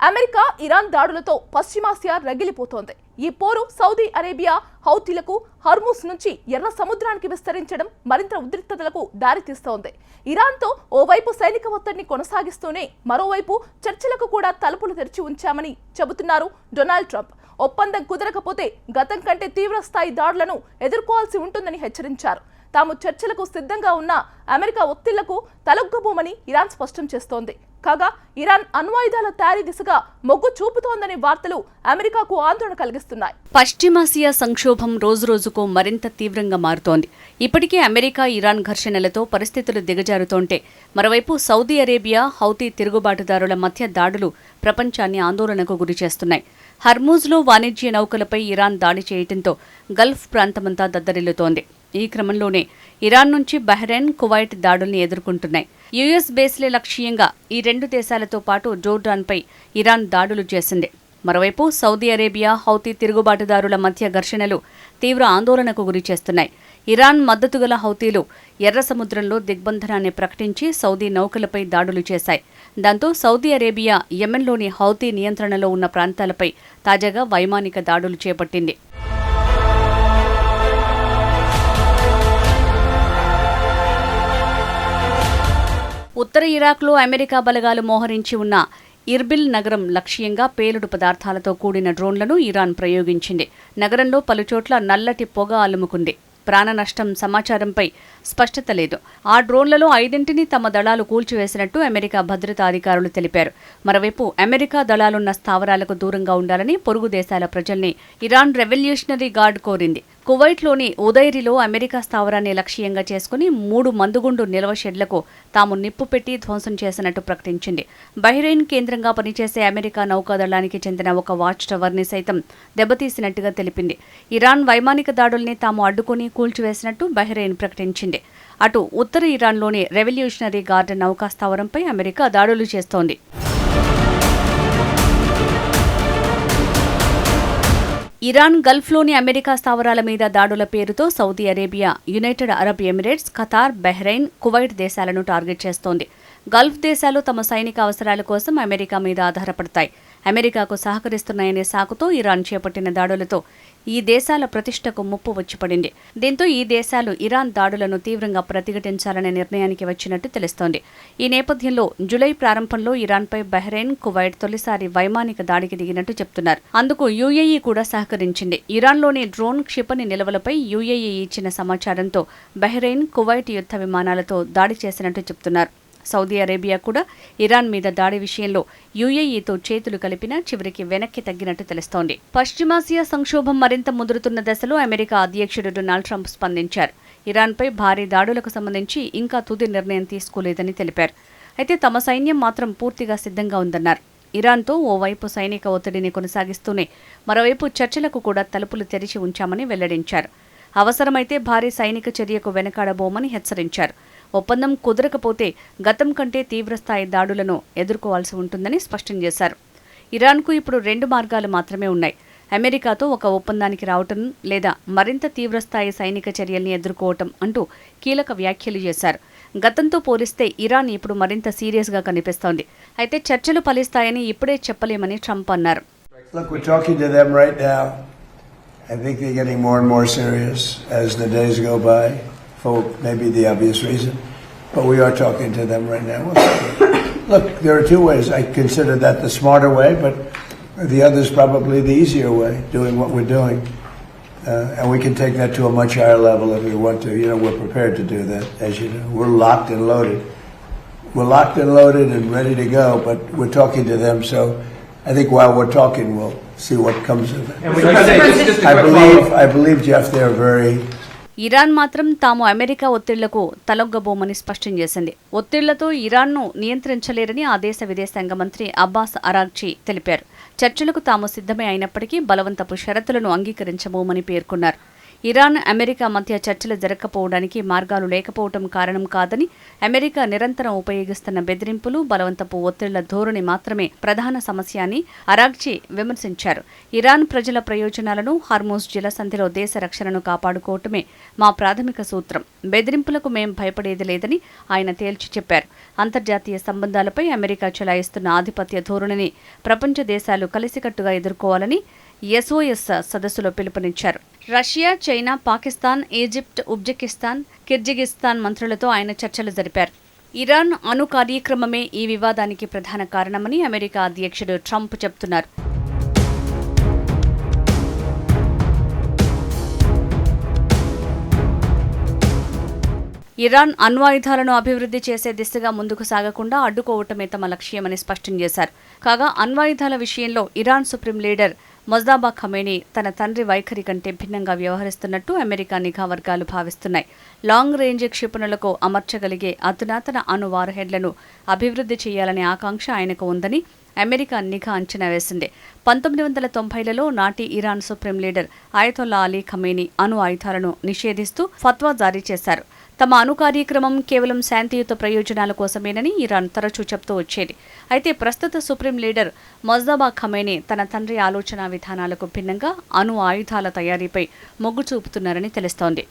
America Iran దాడులతో పశ్చిమాసియా రగిలిపోతోంది. ఈ పోరు సౌదీ అరేబియా హౌతీలకు హర్మూస్ నుంచి ఎర్ర సముద్రానికి విస్తరించడం మరింత ఉద్రిక్తతలకు దారితీస్తోంది. ఇరాన్తో ఓవైపు సైనిక ఒత్తిడిని కొనసాగిస్తూనే మరోవైపు చర్చలకు కూడా తలుపులు తెరిచి ఉంచామని చెబుతున్నారు డొనాల్డ్ ట్రంప్. ఒప్పందం కుదరకపోతే గతం కంటే తీవ్ర స్థాయి దాడులను ఎదుర్కోవాల్సి ఉంటుందని హెచ్చరించారు. తాము చర్చలకు సిద్ధంగా ఉన్న అమెరికా ఒత్తిళ్లకు తలొగ్గబోమని ఇరాన్ స్పష్టం చేస్తోంది. కాగా ఇరాన్ అణ్వాయుధాల తయారీ దిశగా మొగ్గు చూపుతోందనే వార్తలు అమెరికాకు ఆందోళన కలిగిస్తున్నాయి. పశ్చిమాసియా సంక్షోభం రోజురోజుకు మరింత తీవ్రంగా మారుతోంది. ఇప్పటికే అమెరికా ఇరాన్ ఘర్షణలతో పరిస్థితులు దిగజారుతోంటే మరోవైపు సౌదీ అరేబియా హౌతీ తిరుగుబాటుదారుల మధ్య దాడులు ప్రపంచాన్ని ఆందోళనకు గురిచేస్తున్నాయి. హర్మూజ్లో వాణిజ్య నౌకలపై ఇరాన్ దాడి చేయడంతో గల్ఫ్ ప్రాంతమంతా దద్దరిల్లుతోంది. ఈ క్రమంలోనే ఇరాన్ నుంచి బహ్రెయిన్, కువైట్ దాడుల్ని ఎదుర్కొంటున్నాయి. యుఎస్ బేస్లే లక్ష్యంగా ఈ రెండు దేశాలతో పాటు జోర్డాన్పై ఇరాన్ దాడులు చేసింది. మరోవైపు సౌదీ అరేబియా హౌతీ తిరుగుబాటుదారుల మధ్య ఘర్షణలు తీవ్ర ఆందోళనకు గురిచేస్తున్నాయి. ఇరాన్ మద్దతుగల హౌతీలు ఎర్ర సముద్రంలో దిగ్బంధనాన్ని ప్రకటించి సౌదీ నౌకలపై దాడులు చేశాయి. దాంతో సౌదీ అరేబియా యెమెన్లోని హౌతీ నియంత్రణలో ఉన్న ప్రాంతాలపై తాజాగా వైమానిక దాడులు చేపట్టింది. ఉత్తర ఇరాక్లో అమెరికా బలగాలు మోహరించి ఉన్న ఇర్బిల్ నగరం లక్ష్యంగా పేలుడు పదార్థాలతో కూడిన డ్రోన్లను ఇరాన్ ప్రయోగించింది. నగరంలో పలుచోట్ల నల్లటి పొగ అలుముకుంది. ప్రాణ నష్టం సమాచారంపై స్పష్టత లేదు. ఆ డ్రోన్లలో 5 తమ దళాలు కూల్చివేసినట్టు అమెరికా భద్రతా అధికారులు తెలిపారు. మరోవైపు అమెరికా దళాలున్న స్థావరాలకు దూరంగా ఉండాలని పొరుగు దేశాల ప్రజల్ని ఇరాన్ రెవల్యూషనరీ గార్డ్ కోరింది. కువైట్లోని ఉదైరిలో అమెరికా స్థావరాన్ని లక్ష్యంగా చేసుకుని 3 మందుగుండు నిల్వ షెడ్లకు తాము నిప్పు పెట్టి ధ్వంసం చేసినట్టు ప్రకటించింది. బహ్రెయిన్ కేంద్రంగా పనిచేసే అమెరికా నౌకాదళానికి చెందిన ఒక వాచ్ టవర్ని సైతం దెబ్బతీసినట్టుగా తెలిపింది. ఇరాన్ వైమానిక దాడుల్ని తాము అడ్డుకుని కూల్చివేసినట్టు బహ్రెయిన్ ప్రకటించింది. అటు ఉత్తర ఇరాన్లోని రెవల్యూషనరీ గార్డ్ నౌకా స్థావరంపై అమెరికా దాడులు చేస్తోంది. ఇరాన్ గల్ఫ్లోని అమెరికా స్థావరాల మీద దాడుల పేరుతో Saudi Arabia, United Arab Emirates, Qatar, Bahrain, Kuwait దేశాలను టార్గెట్ చేస్తోంది. గల్ఫ్ దేశాలు తమ సైనిక అవసరాల కోసం అమెరికా మీద ఆధారపడతాయి. అమెరికాకు సహకరిస్తున్నాయనే సాకుతో ఇరాన్ చేపట్టిన దాడులతో ఈ దేశాల ప్రతిష్టకు ముప్పు వచ్చిపడింది. దీంతో ఈ దేశాలు ఇరాన్ దాడులను తీవ్రంగా ప్రతిఘటించాలనే నిర్ణయానికి వచ్చినట్టు తెలుస్తోంది. ఈ నేపథ్యంలో జులై ప్రారంభంలో ఇరాన్పై బహ్రెయిన్, కువైట్ తొలిసారి వైమానిక దాడికి దిగినట్టు చెప్తున్నారు. అందుకు యుఏఈ కూడా సహకరించింది. ఇరాన్లోని డ్రోన్ క్షిపణి నిల్వలపై యుఏఈ ఇచ్చిన సమాచారంతో బహ్రెయిన్, కువైట్ యుద్ధ విమానాలతో దాడి చేసినట్టు చెప్తున్నారు. సౌదీ అరేబియా కూడా ఇరాన్ మీద దాడి విషయంలో యుఏఈతో చేతులు కలిపినా చివరికి వెనక్కి తగ్గినట్టు తెలుస్తోంది. పశ్చిమాసియా సంక్షోభం మరింత ముదురుతున్న దశలో అమెరికా అధ్యక్షుడు డొనాల్డ్ ట్రంప్ స్పందించారు. ఇరాన్పై భారీ దాడులకు సంబంధించి ఇంకా తుది నిర్ణయం తీసుకోలేదని తెలిపారు. అయితే తమ సైన్యం మాత్రం పూర్తిగా సిద్ధంగా ఉందన్నారు. ఇరాన్తో ఓవైపు సైనిక ఒత్తిడిని కొనసాగిస్తూనే మరోవైపు చర్చలకు కూడా తలుపులు తెరిచి ఉంచామని వెల్లడించారు. అవసరమైతే భారీ సైనిక చర్యకు వెనకాడబోమని హెచ్చరించారు. ఒప్పందం కుదరకపోతే గతం కంటే తీవ్రస్థాయి దాడులను ఎదుర్కోవాల్సి ఉంటుందని స్పష్టం చేశారు. ఇరాన్కు ఇప్పుడు 2 మార్గాలు మాత్రమే ఉన్నాయి. అమెరికాతో ఒక ఒప్పందానికి రావటం లేదా మరింత తీవ్రస్థాయి సైనిక చర్యల్ని ఎదుర్కోవటం అంటూ కీలక వ్యాఖ్యలు చేశారు. గతంతో పోలిస్తే ఇరాన్ ఇప్పుడు మరింత సీరియస్గా కనిపిస్తోంది. అయితే చర్చలు ఫలిస్తాయని ఇప్పుడే చెప్పలేమని ట్రంప్ అన్నారు. I think they're getting more and more serious as the days go by, for maybe the obvious reason. But we are talking to them right now. Look, there are 2 ways. I consider that the smarter way, but the other is probably the easier way, doing what we're doing. And we can take that to a much higher level if we want to. You know, we're prepared to do that, as you know. We're locked and loaded. We're locked and loaded and ready to go, but we're talking to them, so I think while we're talking, we'll see what comes of it. I believe, Jeff, they're very... Iran మాత్రం తాము America ఒత్తిళ్లకు తలొగ్గబోమని స్పష్టం చేసింది. ఒత్తిళ్లతో ఇరాన్ను నియంత్రించలేరని ఆ దేశ విదేశాంగ మంత్రి Abbas Araghchi తెలిపారు. చర్చలకు తాము సిద్ధమే అయినప్పటికీ బలవంతపు షరతులను అంగీకరించబోమని పేర్కొన్నారు. ఇరాన్ అమెరికా మధ్య చర్చలు జరగకపోవడానికి మార్గాలు లేకపోవడం కారణం కాదని, అమెరికా నిరంతరం ఉపయోగిస్తున్న బెదిరింపులు, బలవంతపు ఒత్తిళ్ల ధోరణి మాత్రమే ప్రధాన సమస్య అని అరాగ్చి విమర్శించారు. ఇరాన్ ప్రజల ప్రయోజనాలను, హార్మూజ్ జలసంధిలో దేశ రక్షణను కాపాడుకోవటమే మా ప్రాథమిక సూత్రం. బెదిరింపులకు మేం భయపడేది లేదని ఆయన తేల్చి చెప్పారు. అంతర్జాతీయ సంబంధాలపై అమెరికా చెలాయిస్తున్న ఆధిపత్య ధోరణిని ప్రపంచ దేశాలు కలిసికట్టుగా ఎదుర్కోవాలని SOS సదస్సులో పిలుపునిచ్చారు. Russia, China, Pakistan, Egypt, Uzbekistan, Kyrgyzstan మంత్రులతో ఆయన చర్చలు జరిపారు. ఇరాన్ అణు కార్యక్రమమే ఈ వివాదానికి ప్రధాన కారణమని అమెరికా అధ్యక్షుడు ట్రంప్ చెబుతున్నారు. ఇరాన్ అణ్వాయుధాలను అభివృద్ధి చేసే దిశగా ముందుకు సాగకుండా అడ్డుకోవటమే తమ లక్ష్యమని స్పష్టం చేశారు. కాగా అణ్వాయుధాల విషయంలో Iran supreme leader Mojtaba Khamenei తన తండ్రి వైఖరి కంటే భిన్నంగా వ్యవహరిస్తున్నట్టు అమెరికా నిఘా వర్గాలు భావిస్తున్నాయి. లాంగ్ రేంజ్ క్షిపణులకు అమర్చగలిగే అధునాతన అణు వార్హెడ్లను అభివృద్ధి చేయాలనే ఆకాంక్ష ఆయనకు ఉందని అమెరికా నిఘా అంచనా వేసింది. 1990లలో నాటి Iran supreme leader Ayatollah Ali Khamenei అణు ఆయుధాలను నిషేధిస్తూ ఫత్వా జారీ చేశారు. తమ అణు కార్యక్రమం కేవలం శాంతియుత ప్రయోజనాల కోసమేనని ఇరాన్ తరచూ చెప్తూ వచ్చేది. అయితే ప్రస్తుత సుప్రీం లీడర్ మొజ్తబా ఖమేనీ తన తండ్రి ఆలోచన విధానాలకు భిన్నంగా అణు ఆయుధాల తయారీపై మొగ్గు చూపుతున్నారని తెలుస్తోంది.